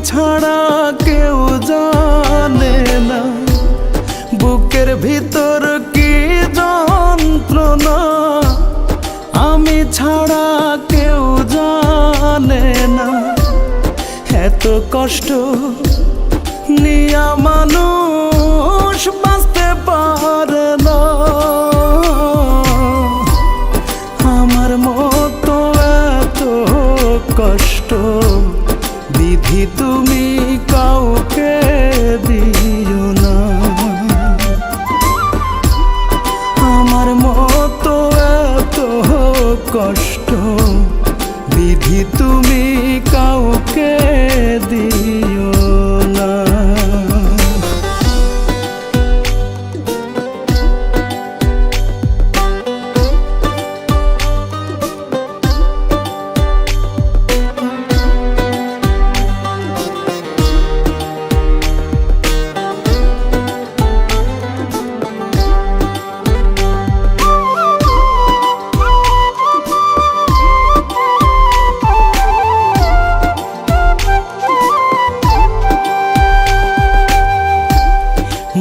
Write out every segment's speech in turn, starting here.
ছাড়া কেউ জানে না বুকের ভিতর কি যন্ত্রণা, আমি ছাড়া কেউ জানে না। এত কষ্ট নিয়া মানুষ বাঁচতে পারে না, আমার মতো এত কষ্ট বিধি তুমি কাউকে দিও না। আমার মতো এত কষ্ট বিধি তুমি কাউকে দিও না।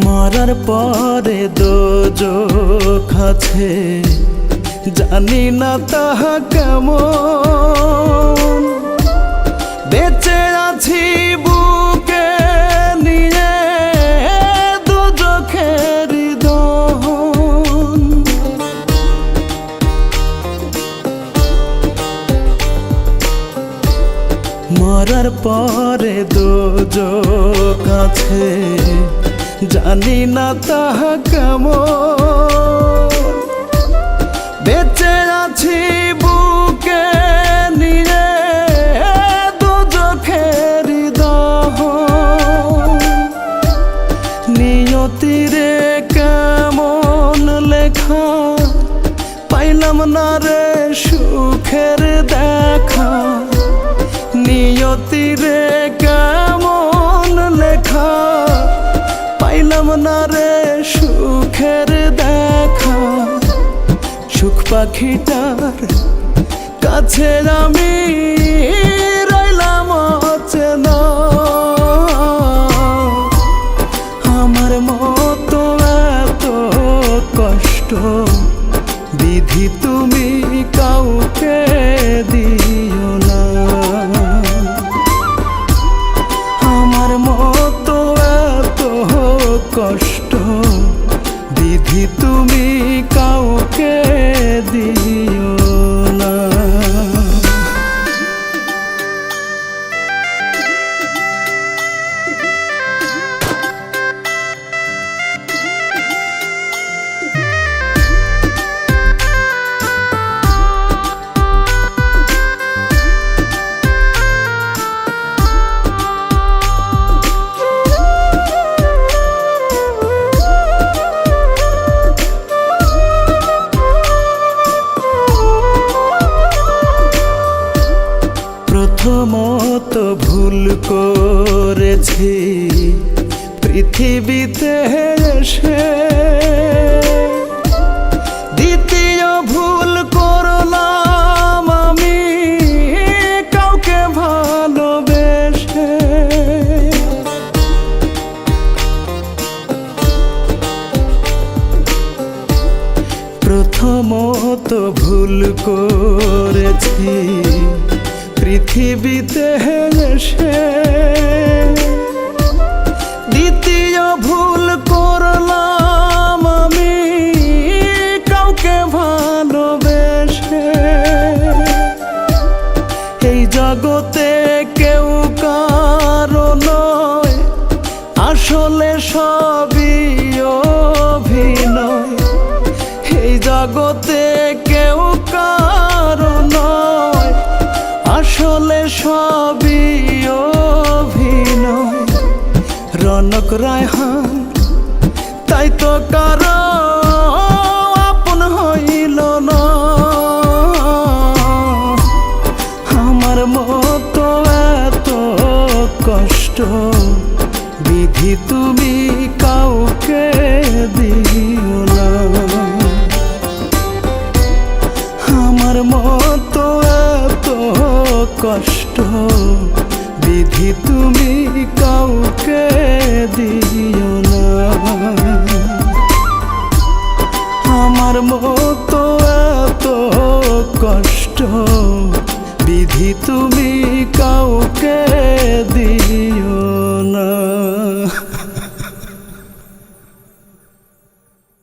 মরার পরে দোজখ আছে, জানি না তাহা কেমন। বেঁচে আছি বুকে নিয়ে দোজখের দহন। মরার পরে দোজখ আছে, জানি না তাহা কেমন। বেঁচে আছি বুকে নিয়ে দোজখের দহন। নিয়তিরে কেমন লেখা, পাইলাম না রে সুখের দেখা। নিয়তিরে কেমন লেখা, পাইলাম না রে সুখের দেখা। সুখ পাখিটার কাছে আমি রইলাম অচেনা, আমার মতো এত কষ্ট বিধি তুমি কাউকে দিও না। আমার মতো এত কষ্ট বিধি তুমি কাউকে দিও না। প্রথমত ভুল করেছি পৃথিবীতে এসে, দ্বিতীয় ভুল করলাম আমি কাউকে ভালোবেসে। প্রথমত ভুল করেছি পৃথিবীতে এসে, দ্বিতীয় ভুল করলাম আমি কাউকে ভালোবেসে। এই জগতে কেউ কারো নয়, আসলে সবই অভিনয়। এই জগতে কেউ কারো নয়, আসলে সবই অভিনয়। রনক রায়হান তাই তো কারো আপন হইল না, আমার মতো এত কষ্ট বিধি তুমি কাউকে দিও না। আমার মতো এত কষ্ট বিধি বিধি তুমি কাউকে দিও না। আমার মতো এত কষ্ট বিধি তুমি কাউকে দিও না।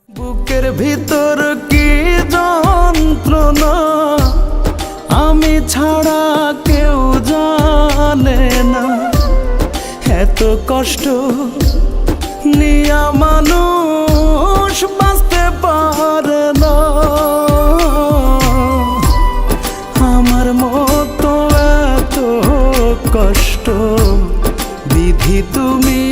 বুকের ভিতর কি যন্ত্রণা আমি ছাড়া কেউ জানে না। এত কষ্ট নিয়া মানুষ বাঁচতে পারে না। আমার মতো এত কষ্ট বিধি তুমি